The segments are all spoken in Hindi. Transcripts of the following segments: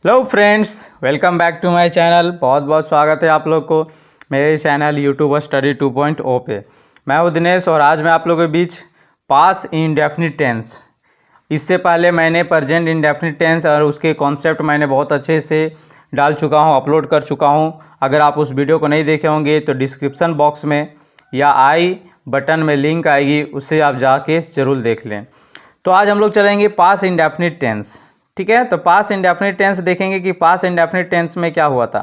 Hello friends, welcome back to my channel. बहुत बहुत स्वागत है आप लोग को मेरे चैनल यूट्यूब स्टडी 2.0 पे। मैं हूं दिनेश और आज मैं आप लोगों के बीच पास इंडेफिनिट टेंस, इससे पहले मैंने प्रेजेंट इंडेफिनिट टेंस और उसके कॉन्सेप्ट मैंने बहुत अच्छे से डाल चुका हूं, अपलोड कर चुका हूं। अगर आप उस वीडियो को नहीं देखे होंगे तो डिस्क्रिप्सन बॉक्स में या आई बटन में लिंक आएगी, उससे आप जाके ज़रूर देख लें। तो आज हम लोग चलेंगे पास इंडेफिनिट टेंस। ठीक है, तो पास इंडेफिनिट टेंस देखेंगे कि पास इंडेफिनिट टेंस में क्या हुआ था।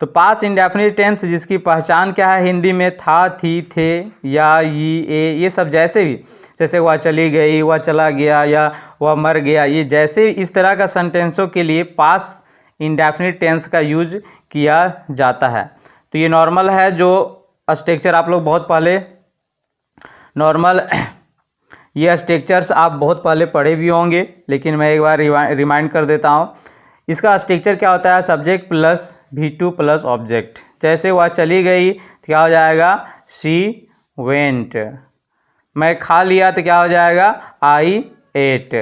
तो पास इंडेफिनिट टेंस जिसकी पहचान क्या है हिंदी में, था, थी, थे, या, ये सब जैसे वह चली गई, वह चला गया या वह मर गया, ये जैसे इस तरह का सेंटेंसों के लिए पास इंडेफिनिट टेंस का यूज किया जाता है। तो ये नॉर्मल है, जो स्ट्रक्चर आप लोग बहुत पहले नॉर्मल ये स्ट्रक्चर्स आप बहुत पहले पढ़े भी होंगे, लेकिन मैं एक बार रिमाइंड कर देता हूँ। इसका स्ट्रक्चर क्या होता है, subject plus V2 plus object. जैसे वह चली गई तो क्या हो जाएगा, शी वेंट। मैं खा लिया तो क्या हो जाएगा, आई एट।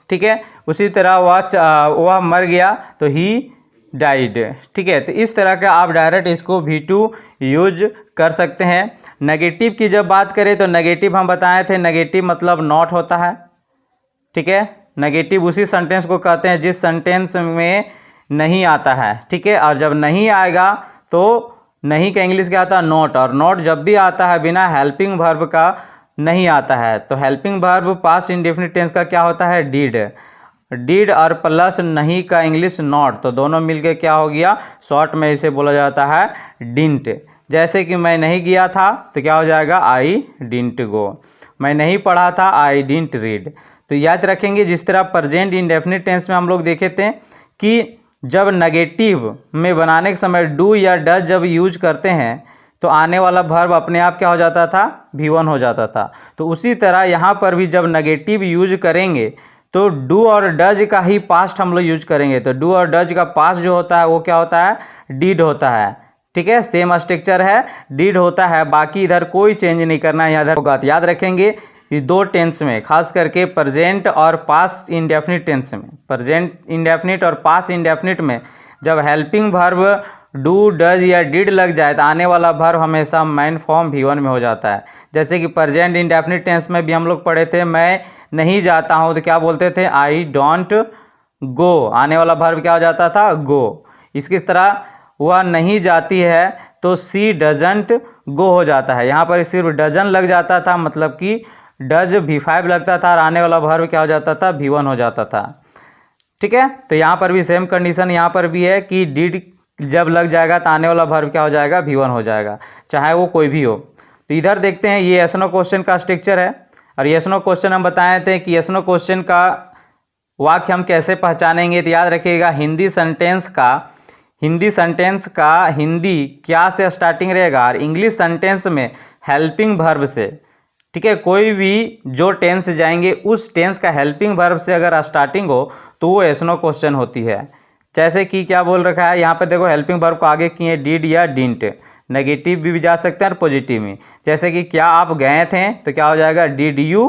ठीक है, उसी तरह वह मर गया तो ही डाइड। ठीक है, तो इस तरह का आप डायरेक्ट इसको V2 यूज कर सकते हैं। नेगेटिव की जब बात करें तो नेगेटिव हम बताए थे, नेगेटिव मतलब नॉट होता है। ठीक है, नेगेटिव उसी सेंटेंस को कहते हैं जिस सेंटेंस में नहीं आता है। ठीक है, और जब नहीं आएगा तो नहीं का इंग्लिश क्या आता है, नॉट। और नॉट जब भी आता है बिना हेल्पिंग वर्ब का नहीं आता है, तो helping verb past indefinite tense का क्या होता है, डिड और प्लस नहीं का इंग्लिश नॉट, तो दोनों मिलके क्या हो गया, शॉर्ट में इसे बोला जाता है डिंट। जैसे कि मैं नहीं गया था तो क्या हो जाएगा, आई डिंट गो। मैं नहीं पढ़ा था, आई डिंट रीड। तो याद रखेंगे, जिस तरह प्रेजेंट इंडेफिनिट टेंस में हम लोग देखे थे कि जब नेगेटिव में बनाने के समय डू या डज जब यूज करते हैं तो आने वाला वर्ब अपने आप क्या हो जाता था, V1 हो जाता था। तो उसी तरह यहाँ पर भी जब नेगेटिव यूज करेंगे तो डू और डज का ही पास्ट हम लोग यूज करेंगे। तो डू और डज का पास्ट जो होता है वो क्या होता है, डिड होता है। ठीक है, सेम स्ट्रक्चर है, डिड होता है, बाकी इधर कोई चेंज नहीं करना है। इधर होगा, तो याद रखेंगे कि दो टेंस में, खास करके प्रेजेंट और पास्ट इंडेफिनिट टेंस में, प्रेजेंट इंडेफिनिट और पास्ट इंडेफिनिट में जब हेल्पिंग वर्ब डू डज या डिड लग जाए तो आने वाला वर्ब हमेशा मेन फॉर्म V1 में हो जाता है। जैसे कि प्रेजेंट इंडेफिनिट टेंस में भी हम लोग पढ़े थे, मैं नहीं जाता हूँ तो क्या बोलते थे, आई डोंट गो। आने वाला वर्ब क्या हो जाता था, गो। इसकी तरह वह नहीं जाती है तो सी डजंट गो हो जाता है। यहाँ पर सिर्फ डजन लग जाता था, मतलब कि डज V5 लगता था और आने वाला वर्ब क्या हो जाता था, V1 हो जाता था। ठीक है, तो यहाँ पर भी सेम कंडीशन यहाँ पर भी है कि डिड जब लग जाएगा तो आने वाला वर्ब क्या हो जाएगा, V1 हो जाएगा, चाहे वो कोई भी हो। तो इधर देखते हैं, ये यस नो क्वेश्चन का स्ट्रक्चर है। और यस नो क्वेश्चन हम बताए थे कि यस नो क्वेश्चन का वाक्य हम कैसे पहचानेंगे। तो याद रखिएगा, हिंदी सेंटेंस का हिंदी क्या से स्टार्टिंग रहेगा, और इंग्लिश सेंटेंस में हेल्पिंग वर्ब से। ठीक है, कोई भी जो टेंस जाएंगे उस टेंस का हेल्पिंग वर्ब से अगर स्टार्टिंग हो तो वो यस नो क्वेश्चन होती है। जैसे कि क्या बोल रखा है यहाँ पे, देखो हेल्पिंग वर्ब को आगे किए डिड या डिंट, नेगेटिव भी जा सकते हैं और पॉजिटिव में। जैसे कि क्या आप गए थे तो क्या हो जाएगा, डिड यू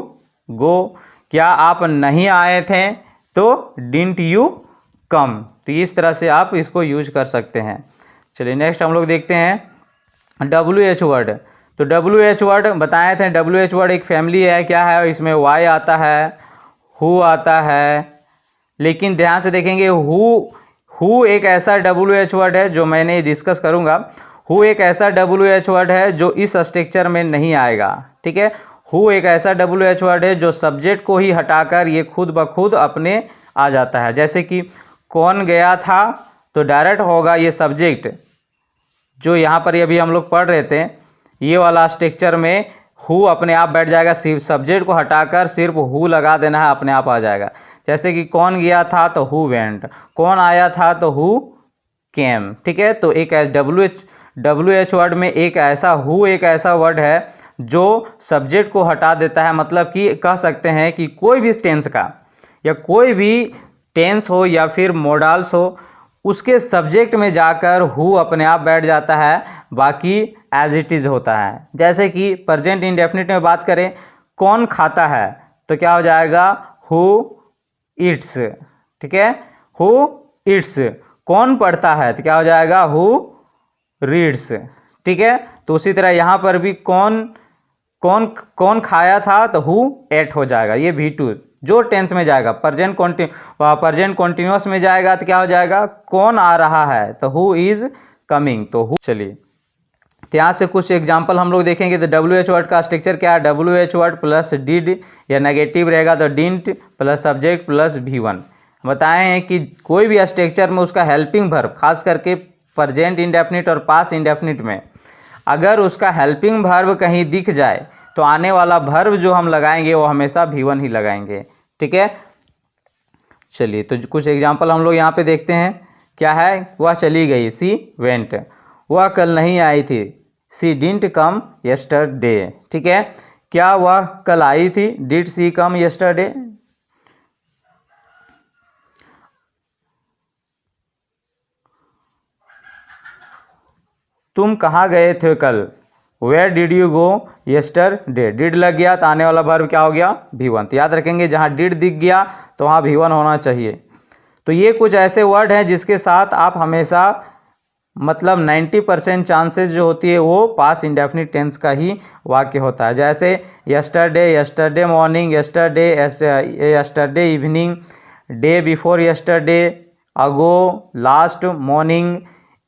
गो। क्या आप नहीं आए थे तो डिंट यू कम। तो इस तरह से आप इसको यूज कर सकते हैं। चलिए नेक्स्ट हम लोग देखते हैं WH वर्ड। तो WH वर्ड बताए थे, WH वर्ड एक फैमिली है, क्या है, इसमें वाई आता है, हु आता है, लेकिन ध्यान से देखेंगे हु एक ऐसा WH वर्ड है जो मैंने डिस्कस करूंगा। हु एक ऐसा WH वर्ड है जो इस स्ट्रक्चर में नहीं आएगा। ठीक है, हु एक ऐसा WH वर्ड है जो सब्जेक्ट को ही हटाकर ये खुद ब खुद अपने आ जाता है। जैसे कि कौन गया था तो डायरेक्ट होगा ये सब्जेक्ट, जो यहाँ पर अभी हम लोग पढ़ रहे थे, ये वाला स्ट्रक्चर में हु अपने आप बैठ जाएगा, सिर्फ सब्जेक्ट को हटाकर सिर्फ हु लगा देना है, अपने आप आ जाएगा। जैसे कि कौन गया था तो हु वेंट, कौन आया था तो हु केम। ठीक है, तो एक WH वर्ड में एक ऐसा वर्ड है जो सब्जेक्ट को हटा देता है। मतलब कि कह सकते हैं कि कोई भी टेंस का या कोई भी टेंस हो या फिर मोडाल्स हो, उसके सब्जेक्ट में जाकर हु अपने आप बैठ जाता है, बाकी एज इट इज़ होता है। जैसे कि प्रेजेंट इंडेफिनिट में बात करें, कौन खाता है तो क्या हो जाएगा, हु ईट्स, ठीक है, हु ईट्स, कौन पढ़ता है, तो क्या हो जाएगा हु रीड्स, ठीक है। तो उसी तरह यहाँ पर भी कौन कौन कौन खाया था, तो हु एट हो जाएगा। ये V2 जो टेंस में जाएगा, प्रेजेंट कॉन्टिन्यूअस में जाएगा तो क्या हो जाएगा, कौन आ रहा है, तो हु इज कमिंग, तो हु। चलिए तो यहाँ से कुछ एग्जाम्पल हम लोग देखेंगे। तो WH वर्ड का स्ट्रक्चर क्या है, WH वर्ड प्लस डिड या नेगेटिव रहेगा तो didn't plus subject plus V1। बताए हैं कि कोई भी स्ट्रक्चर में उसका हेल्पिंग वर्ब, खास करके प्रेजेंट इंडेफिनिट और पास्ट इंडेफिनिट में, अगर उसका हेल्पिंग वर्ब कहीं दिख जाए तो आने वाला वर्ब जो हम लगाएंगे वो हमेशा V1 ही लगाएंगे, ठीक है। चलिए तो कुछ एग्जाम्पल हम लोग यहाँ पे देखते हैं। क्या है, वह चली गई, सी वेंट, वह कल नहीं आई थी, सी डिडंट कम यस्टरडे, ठीक है। क्या वह कल आई थी, डिड सी कम यस्टरडे। तुम कहाँ गए थे कल, where did you go yesterday, did लग गया तो आने वाला वर्ब क्या हो गया, V1। तो याद रखेंगे जहाँ डिड दिख गया तो वहाँ V1 होना चाहिए। तो ये कुछ ऐसे वर्ड हैं जिसके साथ आप हमेशा मतलब 90% चांसेस जो होती है वो पास्ट इंडेफिनिट टेंस का ही वाक्य होता है। जैसे yesterday, yesterday morning, yesterday, yesterday evening, day before yesterday, ago, last morning,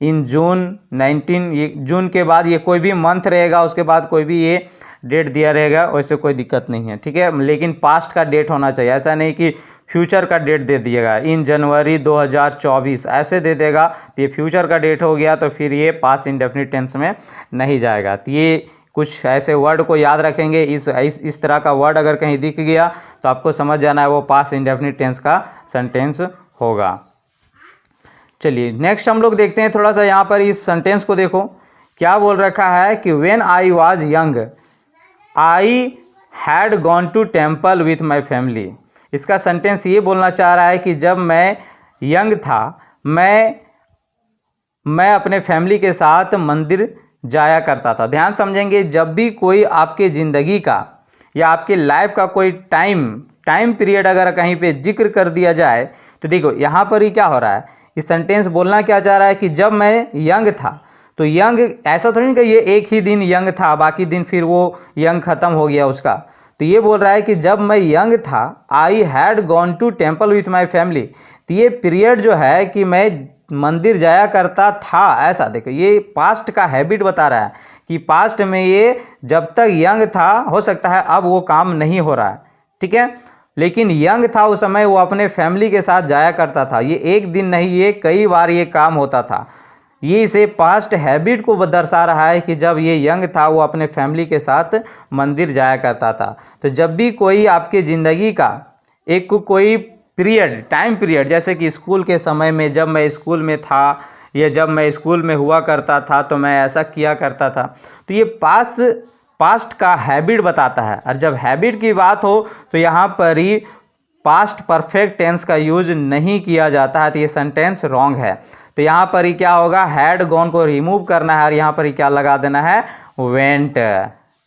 in June 19, ये जून के बाद ये कोई भी मंथ रहेगा, उसके बाद कोई भी ये डेट दिया रहेगा, वैसे कोई दिक्कत नहीं है, ठीक है। लेकिन पास्ट का डेट होना चाहिए, ऐसा नहीं कि फ्यूचर का डेट दे दिएगा, इन जनवरी 2024 ऐसे दे देगा तो ये फ्यूचर का डेट हो गया, तो फिर ये पास्ट इंडेफिनिट टेंस में नहीं जाएगा। तो ये कुछ ऐसे वर्ड को याद रखेंगे। इस तरह का वर्ड अगर कहीं दिख गया तो आपको समझ जाना है वो पास्ट इंडेफिनिट टेंस का सेंटेंस होगा। चलिए नेक्स्ट हम लोग देखते हैं थोड़ा सा, यहाँ पर इस सेंटेंस को देखो क्या बोल रखा है कि when I was young I had gone to temple with my family. इसका सेंटेंस ये बोलना चाह रहा है कि जब मैं यंग था मैं अपने फैमिली के साथ मंदिर जाया करता था। ध्यान समझेंगे, जब भी कोई आपके ज़िंदगी का या आपके लाइफ का कोई टाइम पीरियड अगर कहीं पे जिक्र कर दिया जाए तो देखो यहाँ पर ही क्या हो रहा है, इस सेंटेंस बोलना क्या चाह रहा है कि जब मैं यंग था, तो यंग ऐसा थोड़ी नहीं कि ये एक ही दिन यंग था बाकी दिन फिर वो यंग ख़त्म हो गया उसका। तो ये बोल रहा है कि जब मैं यंग था I had gone to temple with my family. तो ये पीरियड जो है कि मैं मंदिर जाया करता था, ऐसा देखो ये पास्ट का हैबिट बता रहा है कि पास्ट में ये जब तक यंग था, हो सकता है अब वो काम नहीं हो रहा है, ठीक है, लेकिन यंग था उस समय वो अपने फैमिली के साथ जाया करता था। ये एक दिन नहीं, ये कई बार ये काम होता था। ये इसे पास्ट हैबिट को दर्शा रहा है कि जब ये यंग था वो अपने फैमिली के साथ मंदिर जाया करता था। तो जब भी कोई आपके ज़िंदगी का एक कोई टाइम पीरियड, जैसे कि स्कूल के समय में जब मैं स्कूल में था या जब मैं स्कूल में हुआ करता था तो मैं ऐसा किया करता था, तो ये पास्ट का हैबिट बताता है। और जब हैबिट की बात हो तो यहाँ पर ही पास्ट परफेक्ट टेंस का यूज नहीं किया जाता है, तो ये सेंटेंस रॉन्ग है। तो यहाँ पर ही क्या होगा, हैड गॉन को रिमूव करना है और यहाँ पर ही क्या लगा देना है, वेंट,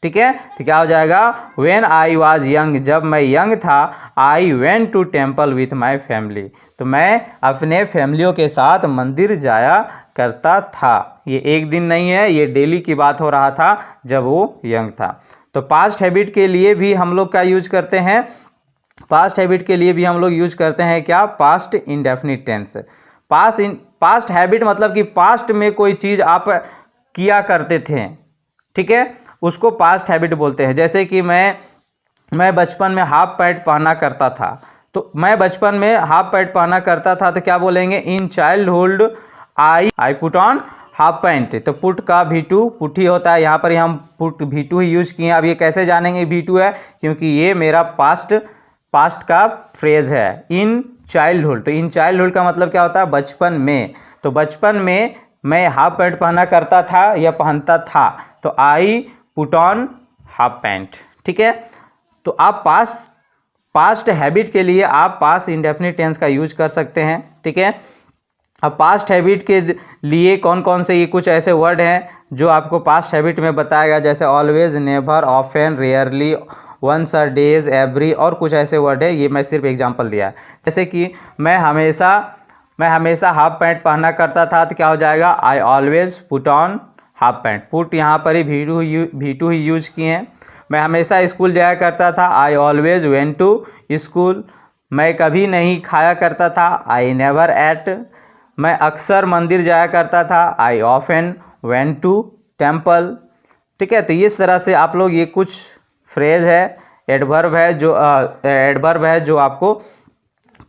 ठीक है। तो क्या हो जाएगा, व्हेन आई वाज यंग, जब मैं यंग था I went to temple with my family, तो मैं अपने फैमिलियों के साथ मंदिर जाया करता था। ये एक दिन नहीं है, ये डेली की बात हो रहा था जब वो यंग था। तो पास्ट हैबिट के लिए भी हम लोग क्या यूज करते हैं, पास्ट हैबिट के लिए भी हम लोग यूज करते हैं क्या, past indefinite tense. Past habit मतलब कि पास्ट में कोई चीज़ आप किया करते थे, ठीक है, उसको पास्ट हैबिट बोलते हैं। जैसे कि मैं बचपन में हाफ पैंट पहना करता था, तो मैं बचपन में हाफ पैंट पहना करता था तो क्या बोलेंगे, in childhood I put on half pant. तो पुट का V2 पुट ही होता है, यहाँ पर हम पुट V2 ही यूज किए हैं। अब ये कैसे जानेंगे V2 है, क्योंकि ये मेरा पास्ट का फ्रेज है, इन चाइल्डहुड। तो इन चाइल्डहुड का मतलब क्या होता है, बचपन में। तो बचपन में मैं हाफ पैंट पहना करता था या पहनता था, तो I put on half pant, ठीक है। तो आप पास्ट हैबिट के लिए आप पास्ट इंडेफिनिट टेंस का यूज कर सकते हैं, ठीक है। अब पास्ट हैबिट के लिए कौन कौन से ये कुछ ऐसे वर्ड हैं जो आपको पास्ट हैबिट में बताएगा, जैसे always, never, often, rarely, once a days, every और कुछ ऐसे वर्ड है, ये मैं सिर्फ एग्जांपल दिया है। जैसे कि मैं हमेशा हाफ पैंट पहना करता था, तो क्या हो जाएगा, I always put on half pant. Put यहाँ पर ही V2 ही यूज किए हैं। मैं हमेशा स्कूल जाया करता था, I always went to school. मैं कभी नहीं खाया करता था, आई नेवर एट। मैं अक्सर मंदिर जाया करता था, I often went to temple. ठीक है, तो इस तरह से आप लोग, ये कुछ फ्रेज है, एडवर्ब है जो आपको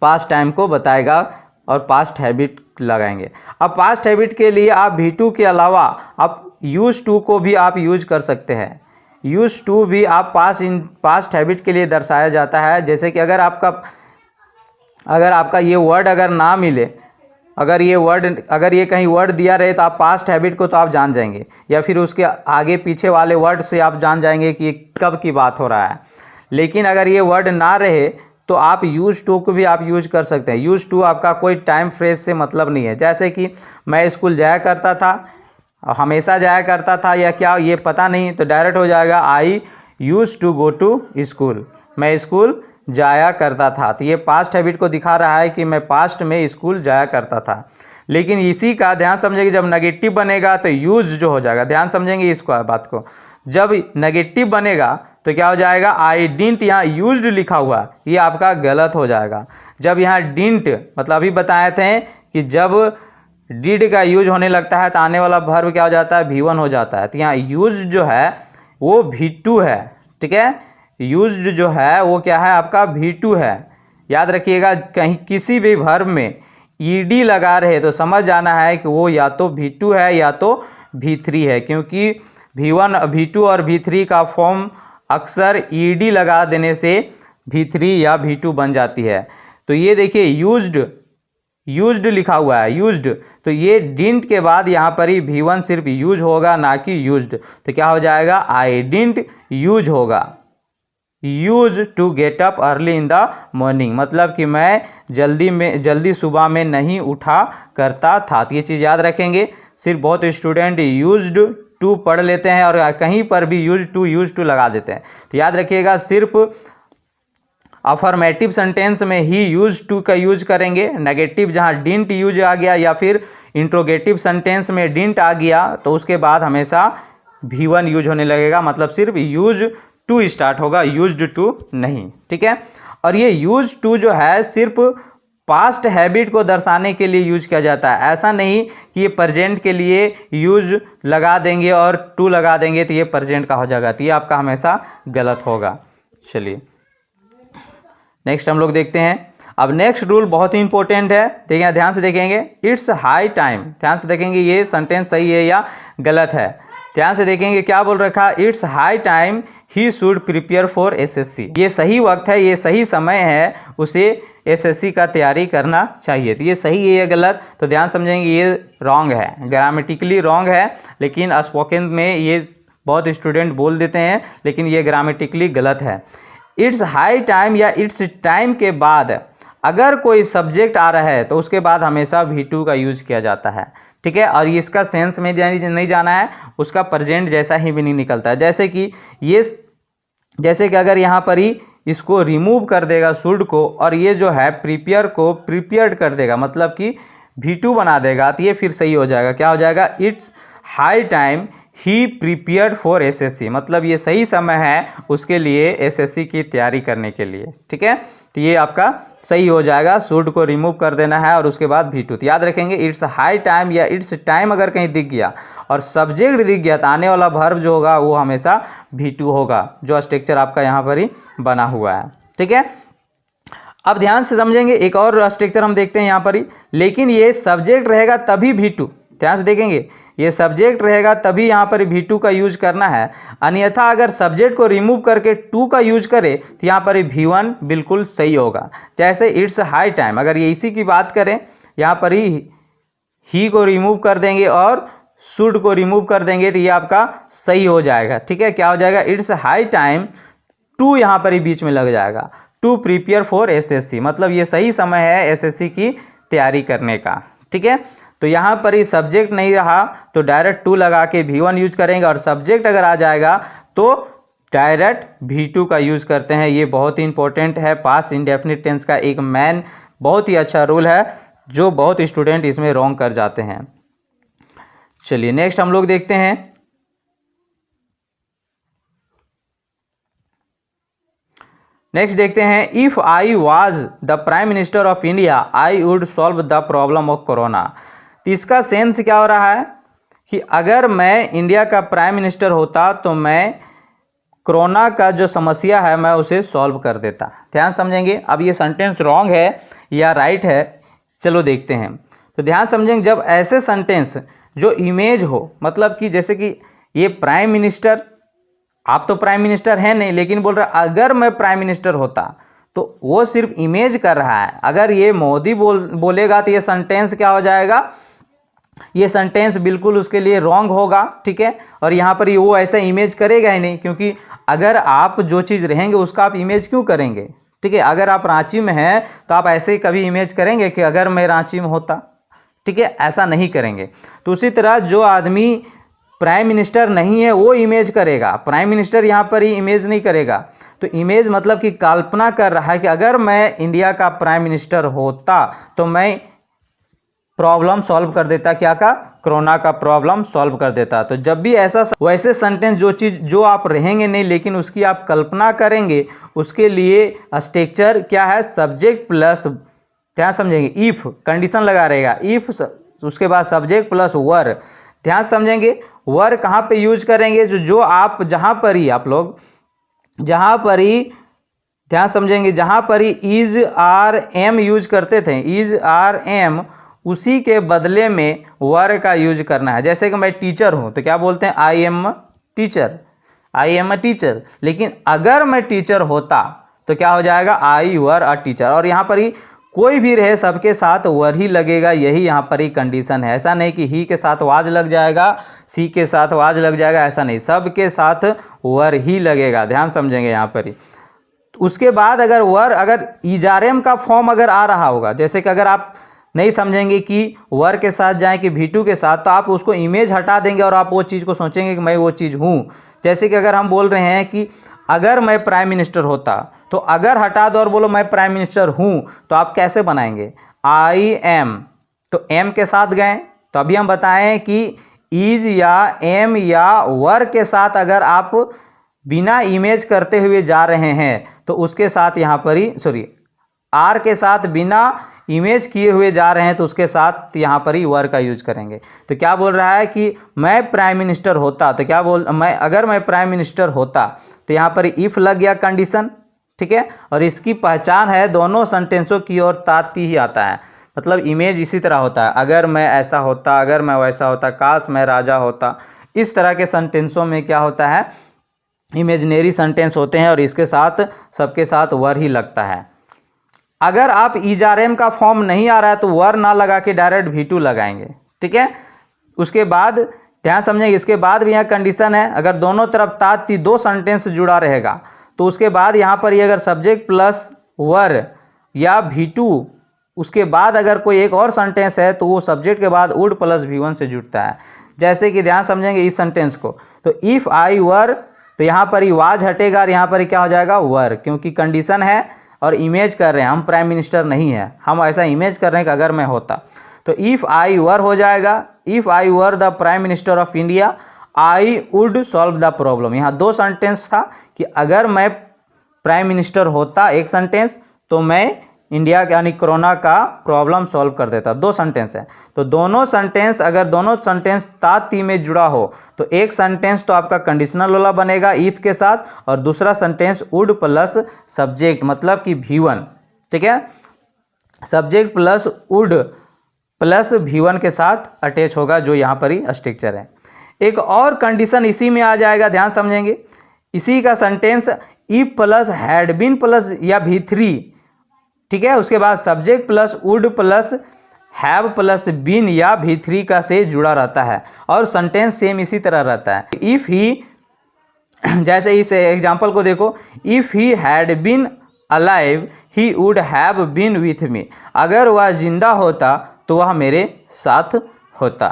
पास्ट टाइम को बताएगा और पास्ट हैबिट लगाएंगे। अब पास्ट हैबिट के लिए आप V2 के अलावा आप यूज टू को भी आप यूज कर सकते हैं। यूज टू भी आप पास्ट हैबिट के लिए दर्शाया जाता है। जैसे कि अगर आपका ये वर्ड अगर ना मिले, अगर ये कहीं वर्ड दिया रहे, तो आप पास्ट हैबिट को तो आप जान जाएंगे, या फिर उसके आगे पीछे वाले वर्ड से आप जान जाएंगे कि कब की बात हो रहा है। लेकिन अगर ये वर्ड ना रहे तो आप यूज टू को भी आप यूज कर सकते हैं। यूज टू आपका कोई टाइम फ्रेज से मतलब नहीं है। जैसे कि मैं स्कूल जाया करता था, हमेशा जाया करता था, या क्या ये पता नहीं, तो डायरेक्ट हो जाएगा I use to go to school. मैं स्कूल जाया करता था, तो ये पास्ट हैबिट को दिखा रहा है कि मैं पास्ट में स्कूल जाया करता था। लेकिन इसी का ध्यान समझेंगे, जब नेगेटिव बनेगा तो यूज जो हो जाएगा, ध्यान समझेंगे इसको बात को। जब नेगेटिव बनेगा तो क्या हो जाएगा, आई डिंट, यहाँ यूज्ड लिखा हुआ, ये आपका गलत हो जाएगा। जब यहाँ डिंट, मतलब अभी बताए थे कि जब डिड का यूज होने लगता है तो आने वाला वर्ब क्या हो जाता है, V1 हो जाता है। तो यहाँ यूज जो है वो V2 है। ठीक है, यूज्ड जो है वो क्या है, आपका V2 है। याद रखिएगा, कहीं किसी भी वर्ब में ईडी लगा रहे तो समझ जाना है कि वो या तो V2 है या तो V3 है, क्योंकि V1, V2 और V3 का फॉर्म अक्सर ईडी लगा देने से V3 या V2 बन जाती है। तो ये देखिए यूज्ड लिखा हुआ है, यूज्ड, तो ये डिंट के बाद यहाँ पर ही V1 सिर्फ यूज होगा, ना कि यूज्ड। तो क्या हो जाएगा, आई डिंट यूज होगा, use to get up early in the morning, मतलब कि मैं जल्दी सुबह में नहीं उठा करता था। तो ये चीज़ याद रखेंगे। सिर्फ बहुत स्टूडेंट यूज्ड टू पढ़ लेते हैं और कहीं पर भी यूज टू लगा देते हैं। तो याद रखिएगा, सिर्फ अफर्मेटिव सेंटेंस में ही यूज टू का यूज करेंगे। नेगेटिव जहाँ डिंट यूज आ गया या फिर इंट्रोगेटिव सेंटेंस में डिंट आ गया, तो उसके बाद हमेशा V1 यूज होने लगेगा, मतलब सिर्फ यूज टू स्टार्ट होगा, यूज्ड टू नहीं। ठीक है, और ये यूज टू जो है सिर्फ पास्ट हैबिट को दर्शाने के लिए यूज किया जाता है। ऐसा नहीं कि ये प्रेजेंट के लिए यूज लगा देंगे और टू लगा देंगे तो ये प्रेजेंट का हो जाएगा, तो ये आपका हमेशा गलत होगा। चलिए नेक्स्ट हम लोग देखते हैं। अब नेक्स्ट रूल बहुत ही इंपॉर्टेंट है, देखिए ध्यान से देखेंगे। इट्स हाई टाइम, ध्यान से देखेंगे ये सेंटेंस सही है या गलत है। ध्यान से देखेंगे क्या बोल रखा, it's high time he should prepare for SSC. ये सही वक्त है, ये सही समय है, उसे एसएससी का तैयारी करना चाहिए। तो ये सही है या गलत, तो ध्यान समझेंगे ये रॉन्ग है, ग्रामेटिकली रॉन्ग है। लेकिन स्पोकन में ये बहुत स्टूडेंट बोल देते हैं, लेकिन ये ग्रामेटिकली गलत है। इट्स हाई टाइम या इट्स टाइम के बाद अगर कोई सब्जेक्ट आ रहा है तो उसके बाद हमेशा V2 का यूज किया जाता है। ठीक है, और इसका सेंस में नहीं जाना है, उसका प्रेजेंट जैसा ही भी नहीं निकलता है। जैसे कि अगर यहाँ पर ही इसको रिमूव कर देगा शुड को, और ये जो है प्रिपेयर को प्रिपेयर्ड कर देगा, मतलब कि V2 बना देगा, तो ये फिर सही हो जाएगा। क्या हो जाएगा, it's high time he prepared for SSC, मतलब ये सही समय है उसके लिए एसएससी की तैयारी करने के लिए। ठीक है, तो ये आपका सही हो जाएगा, शुड को रिमूव कर देना है और उसके बाद V2। तो याद रखेंगे, इट्स हाई टाइम या इट्स टाइम अगर कहीं दिख गया और सब्जेक्ट दिख गया तो आने वाला वर्ब जो होगा वो हमेशा V2 होगा, जो स्ट्रक्चर आपका यहाँ पर ही बना हुआ है। ठीक है, अब ध्यान से समझेंगे, एक और स्ट्रक्चर हम देखते हैं यहाँ पर ही, लेकिन ये सब्जेक्ट रहेगा तभी V2, ध्यान से देखेंगे, ये सब्जेक्ट रहेगा तभी यहाँ पर V2 का यूज करना है। अन्यथा अगर सब्जेक्ट को रिमूव करके टू का यूज करे तो यहाँ पर V1 बिल्कुल सही होगा। जैसे इट्स हाई टाइम, अगर ये इसी की बात करें, यहाँ पर ही को रिमूव कर देंगे और शुड को रिमूव कर देंगे तो ये आपका सही हो जाएगा। ठीक है, क्या हो जाएगा, इट्स हाई टाइम टू यहाँ पर ही बीच में लग जाएगा, टू प्रिपेयर फॉर एसएससी, मतलब ये सही समय है एसएससी की तैयारी करने का। ठीक है, तो यहाँ पर ही सब्जेक्ट नहीं रहा तो डायरेक्ट टू लगा के V1 यूज करेंगे, और सब्जेक्ट अगर आ जाएगा तो डायरेक्ट V2 का यूज़ करते हैं। ये बहुत ही इंपॉर्टेंट है, पास्ट इंडेफिनिट टेंस का एक मेन बहुत ही अच्छा रूल है जो बहुत स्टूडेंट इसमें रॉन्ग कर जाते हैं। चलिए नेक्स्ट हम लोग देखते हैं। नेक्स्ट देखते हैं, if I was the prime minister of India I would solve the problem of corona. तो इसका सेंस क्या हो रहा है कि अगर मैं इंडिया का प्राइम मिनिस्टर होता तो मैं कोरोना का जो समस्या है मैं उसे सॉल्व कर देता। ध्यान समझेंगे। अब ये सेंटेंस रॉन्ग है या राइट है, चलो देखते हैं। तो ध्यान समझेंगे, जब ऐसे सेंटेंस जो इमेज हो, मतलब कि जैसे कि ये प्राइम मिनिस्टर, आप तो प्राइम मिनिस्टर हैं नहीं, लेकिन बोल रहा अगर मैं प्राइम मिनिस्टर होता, तो वो सिर्फ इमेज कर रहा है। अगर ये मोदी बोलेगा तो ये सेंटेंस क्या हो जाएगा, ये सेंटेंस बिल्कुल उसके लिए रॉन्ग होगा, ठीक है। और यहाँ पर वो ऐसा इमेज करेगा ही नहीं, क्योंकि अगर आप जो चीज़ रहेंगे उसका आप इमेज क्यों करेंगे, ठीक है। अगर आप रांची में हैं तो आप ऐसे ही कभी इमेज करेंगे कि अगर मैं रांची में होता, ठीक है, ऐसा नहीं करेंगे। तो उसी तरह जो आदमी प्राइम मिनिस्टर नहीं है वो इमेज करेगा, प्राइम मिनिस्टर यहाँ पर ही इमेज नहीं करेगा। तो इमेज मतलब कि कल्पना कर रहा है कि अगर मैं इंडिया का प्राइम मिनिस्टर होता तो मैं प्रॉब्लम सॉल्व कर देता, क्या का, कोरोना का प्रॉब्लम सॉल्व कर देता। तो जब भी ऐसा वैसे सेंटेंस जो चीज़ जो आप रहेंगे नहीं लेकिन उसकी आप कल्पना करेंगे, उसके लिए स्ट्रक्चर क्या है, सब्जेक्ट प्लस, ध्यान समझेंगे, इफ़ कंडीशन लगा रहेगा, इफ़ उसके बाद सब्जेक्ट प्लस वर। ध्यान समझेंगे, वर कहाँ पे यूज करेंगे, जो आप जहाँ पर ही आप लोग जहाँ पर ही, ध्यान समझेंगे, जहाँ पर he is are am use करते थे, इज आर एम, उसी के बदले में वर का यूज करना है। जैसे कि मैं टीचर हूँ तो क्या बोलते हैं, I am teacher, I am a teacher. लेकिन अगर मैं टीचर होता तो क्या हो जाएगा, आई वर अ टीचर। और यहाँ पर ही कोई भी रहे सबके साथ वर ही लगेगा, यही यहाँ पर ही कंडीशन है। ऐसा नहीं कि ही के साथ वाज लग जाएगा, सी के साथ वाज लग जाएगा, ऐसा नहीं, सबके साथ वर ही लगेगा। ध्यान समझेंगे यहाँ पर ही। उसके बाद अगर वर, अगर इजारेम का फॉर्म अगर आ रहा होगा, जैसे कि अगर आप नहीं समझेंगे कि वर के साथ जाएं कि V2 के साथ, तो आप उसको इमेज हटा देंगे और आप वो चीज़ को सोचेंगे कि मैं वो चीज़ हूँ। जैसे कि अगर हम बोल रहे हैं कि अगर मैं प्राइम मिनिस्टर होता, तो अगर हटा दो और बोलो मैं प्राइम मिनिस्टर हूँ, तो आप कैसे बनाएंगे, आई एम, तो एम के साथ गए। तो अभी हम बताएं कि इज या एम या वर के साथ अगर आप बिना इमेज करते हुए जा रहे हैं तो उसके साथ यहाँ पर ही, सॉरी, आर के साथ बिना इमेज किए हुए जा रहे हैं तो उसके साथ यहाँ पर ही वर का यूज करेंगे। तो क्या बोल रहा है कि मैं प्राइम मिनिस्टर होता, तो क्या अगर मैं प्राइम मिनिस्टर होता, तो यहाँ पर इफ़ लग गया कंडीशन, ठीक है। और इसकी पहचान है दोनों सेंटेंसों की ओर ताती ही आता है, मतलब इमेज इसी तरह होता है, अगर मैं ऐसा होता, अगर मैं वैसा होता, काश मैं राजा होता। इस तरह के सेंटेंसों में क्या होता है, इमेजिनरी सेंटेंस होते हैं और इसके साथ सबके साथ वर ही लगता है। अगर आप इजारेम का फॉर्म नहीं आ रहा है तो वर ना लगा के डायरेक्ट V2 लगाएंगे, ठीक है। उसके बाद ध्यान समझेंगे, इसके बाद भी यहाँ कंडीशन है, अगर दोनों तरफ ताती दो सेंटेंस जुड़ा रहेगा तो उसके बाद यहाँ पर ये अगर सब्जेक्ट प्लस वर या V2, उसके बाद अगर कोई एक और सेंटेंस है तो वो सब्जेक्ट के बाद वुड प्लस V1 से जुड़ता है। जैसे कि ध्यान समझेंगे इस सेंटेंस को, तो इफ़ आई वर, तो यहाँ पर ही वाज हटेगा और यहाँ पर ही क्या हो जाएगा, वर, क्योंकि कंडीशन है और इमेज कर रहे हैं, हम प्राइम मिनिस्टर नहीं है, हम ऐसा इमेज कर रहे हैं कि अगर मैं होता। तो इफ़ आई वर हो जाएगा, if I were the prime minister of India I would solve the problem. यहाँ दो सेंटेंस था कि अगर मैं प्राइम मिनिस्टर होता, एक सेंटेंस, तो मैं इंडिया यानी कोरोना का प्रॉब्लम सॉल्व कर देता, दो सेंटेंस है। तो दोनों सेंटेंस, अगर दोनों सेंटेंस ताती में जुड़ा हो तो एक सेंटेंस तो आपका कंडीशनल वाला बनेगा इफ के साथ, और दूसरा सेंटेंस वुड प्लस सब्जेक्ट, मतलब कि V1, ठीक है, subject plus would plus V1 के साथ अटैच होगा, जो यहाँ पर ही स्ट्रक्चर है। एक और कंडीशन इसी में आ जाएगा, ध्यान समझेंगे, इसी का sentence if plus had been plus या V3, ठीक है, उसके बाद subject plus would plus have plus been या V3 का से जुड़ा रहता है और सेंटेंस सेम इसी तरह रहता है। इफ़ ही, जैसे इस एग्जांपल को देखो, if he had been alive he would have been with me, अगर वह जिंदा होता तो वह मेरे साथ होता।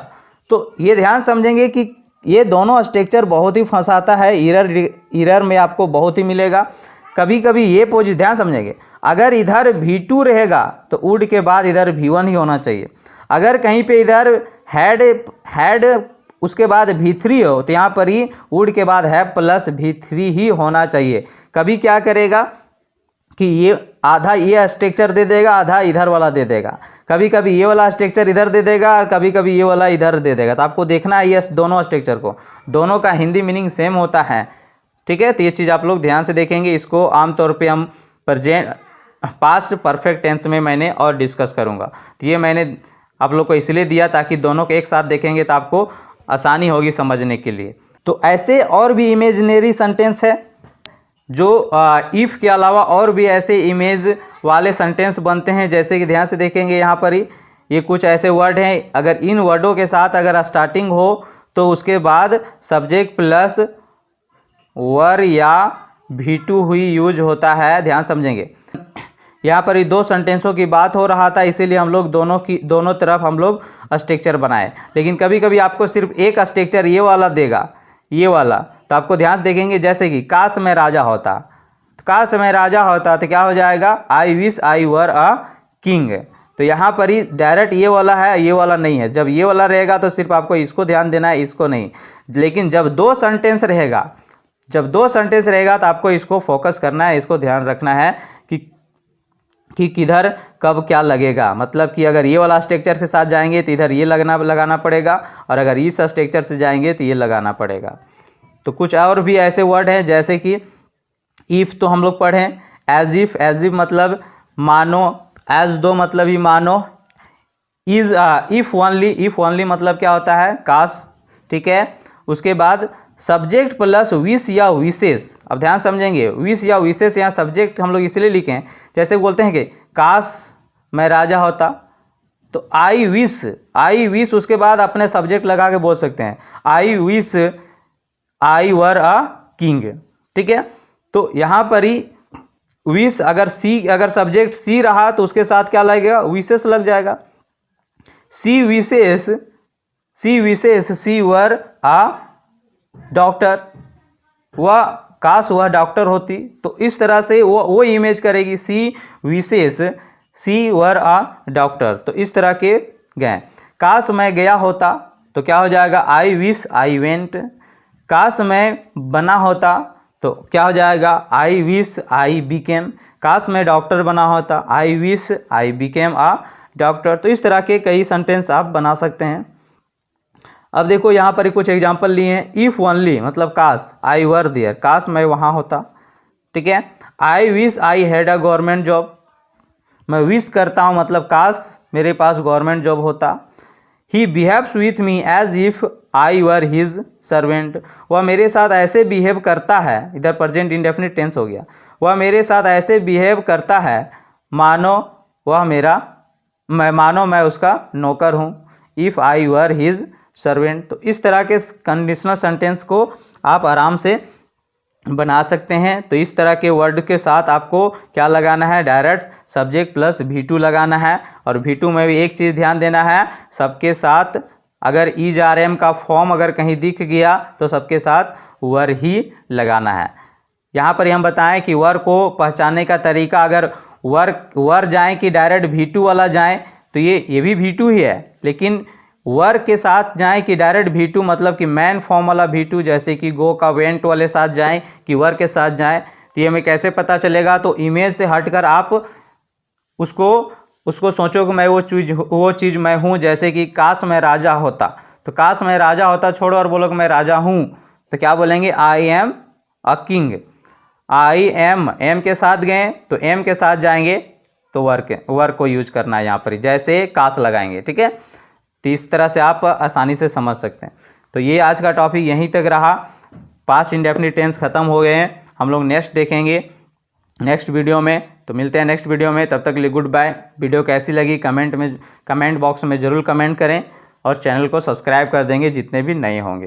तो ये ध्यान समझेंगे कि ये दोनों स्ट्रक्चर बहुत ही फंसाता है, इरर में आपको बहुत ही मिलेगा। कभी कभी ये पोजीशन ध्यान समझेंगे, अगर इधर V2 रहेगा तो वुड के बाद इधर V1 ही होना चाहिए। अगर कहीं पे इधर हैड उसके बाद V3 हो तो यहाँ पर ही वुड के बाद है प्लस V3 ही होना चाहिए। कभी क्या करेगा कि ये आधा ये स्ट्रक्चर दे देगा, आधा इधर वाला दे देगा। कभी कभी ये वाला स्ट्रक्चर इधर दे देगा और कभी कभी ये वाला इधर दे देगा। तो आपको देखना है ये दोनों स्ट्रक्चर को, दोनों का हिंदी मीनिंग सेम होता है, ठीक है। तो ये चीज़ आप लोग ध्यान से देखेंगे। इसको आमतौर पे हम पास्ट परफेक्ट टेंस में मैंने और डिस्कस करूँगा। तो ये मैंने आप लोग को इसलिए दिया ताकि दोनों को एक साथ देखेंगे तो आपको आसानी होगी समझने के लिए। तो ऐसे और भी इमेजिनरी सेंटेंस है जो इफ़ के अलावा और भी ऐसे इमेज वाले सेंटेंस बनते हैं। जैसे कि ध्यान से देखेंगे यहाँ पर ही ये कुछ ऐसे वर्ड हैं, अगर इन वर्डों के साथ अगर स्टार्टिंग हो तो उसके बाद सब्जेक्ट प्लस वर या V2 हुई यूज होता है। ध्यान समझेंगे, यहाँ पर ही दो सेंटेंसों की बात हो रहा था, इसीलिए हम लोग दोनों तरफ हम लोग स्ट्रक्चर बनाए। लेकिन कभी कभी आपको सिर्फ एक स्ट्रक्चर ये वाला देगा, ये वाला, तो आपको ध्यान से देखेंगे। जैसे कि काश मैं राजा होता, तो काश मैं राजा होता तो क्या हो जाएगा, आई wish I were a king. तो यहाँ पर ही डायरेक्ट ये वाला है, ये वाला नहीं है। जब ये वाला रहेगा तो सिर्फ आपको इसको ध्यान देना है, इसको नहीं। लेकिन जब दो सेंटेंस रहेगा, तो आपको इसको फोकस करना है, इसको ध्यान रखना है कि किधर कब क्या लगेगा। मतलब कि अगर ये वाला स्ट्रक्चर के साथ जाएंगे तो इधर ये लगाना पड़ेगा, और अगर इस स्ट्रक्चर से जाएंगे तो ये लगाना पड़ेगा। तो कुछ और भी ऐसे वर्ड हैं जैसे कि इफ़ तो हम लोग पढ़ें, एज इफ़ मतलब मानो, एज दो मतलब ही मानो, इज़ इफ़ ओनली मतलब क्या होता है, काश, ठीक है। उसके बाद सब्जेक्ट प्लस विश या विशेष। अब ध्यान समझेंगे, विश या विशेष यहाँ सब्जेक्ट हम लोग इसलिए लिखे हैं, जैसे बोलते हैं कि काश मैं राजा होता, तो आई विश उसके बाद अपने सब्जेक्ट लगा के बोल सकते हैं, आई wish I were a king, ठीक है। तो यहाँ पर ही विश अगर सब्जेक्ट सी रहा तो उसके साथ क्या लगेगा, विशेष लग जाएगा। सी विशेष सी वर अ डॉक्टर, वह काश वह डॉक्टर होती। तो इस तरह से वो इमेज करेगी, सी विशेष सी वर अ डॉक्टर। तो इस तरह के गए। काश मैं गया होता तो क्या हो जाएगा, आई विश आई वेंट। काश मैं बना होता तो क्या हो जाएगा, आई विश आई बिकेम। काश मैं डॉक्टर बना होता, आई wish I became a doctor. तो इस तरह के कई सेंटेंस आप बना सकते हैं। अब देखो यहाँ पर कुछ एग्जाम्पल लिए हैं। इफ़ ओनली मतलब काश, आई वर देयर, काश मैं वहाँ होता, ठीक है। I wish I had a government job, मैं विश करता हूँ मतलब काश मेरे पास गवर्नमेंट जॉब होता। He behaves with me as if I were his servant, वह मेरे साथ ऐसे बिहेव करता है, इधर प्रेजेंट इंडेफिनिट टेंस हो गया, वह मेरे साथ ऐसे बिहेव करता है मानो मैं उसका नौकर हूँ, if I were his servant. तो इस तरह के कंडीशनल सेंटेंस को आप आराम से बना सकते हैं। तो इस तरह के वर्ड के साथ आपको क्या लगाना है, डायरेक्ट सब्जेक्ट प्लस V2 लगाना है। और V2 में भी एक चीज़ ध्यान देना है, सबके साथ अगर इज आर एम का फॉर्म अगर कहीं दिख गया तो सबके साथ वर ही लगाना है। यहाँ पर हम बताएं कि वर को पहचानने का तरीका, अगर वर जाएँ कि डायरेक्ट V2 वाला जाएँ तो ये भी V2 ही है, लेकिन वर के साथ जाएं कि डायरेक्ट V2 मतलब कि मैन फॉर्म वाला V2, जैसे कि गो का वेंट वाले साथ जाएं कि वर के साथ जाएं। तो ये हमें कैसे पता चलेगा, तो इमेज से हटकर आप उसको सोचो कि मैं वो चीज़ मैं हूँ। जैसे कि काश मैं राजा होता, तो काश मैं राजा होता छोड़ो और बोलो कि मैं राजा हूँ, तो क्या बोलेंगे, I am a king. I am के साथ गए तो एम के साथ जाएंगे तो वर को यूज करना है यहाँ पर, जैसे काश लगाएंगे, ठीक है। तो इस तरह से आप आसानी से समझ सकते हैं। तो ये आज का टॉपिक यहीं तक रहा। पास्ट इंडेफिनिट टेंस खत्म हो गए हैं, हम लोग नेक्स्ट देखेंगे नेक्स्ट वीडियो में। तो मिलते हैं नेक्स्ट वीडियो में, तब तक के लिए गुड बाय। वीडियो कैसी लगी कमेंट बॉक्स में ज़रूर कमेंट करें, और चैनल को सब्सक्राइब कर देंगे जितने भी नए होंगे।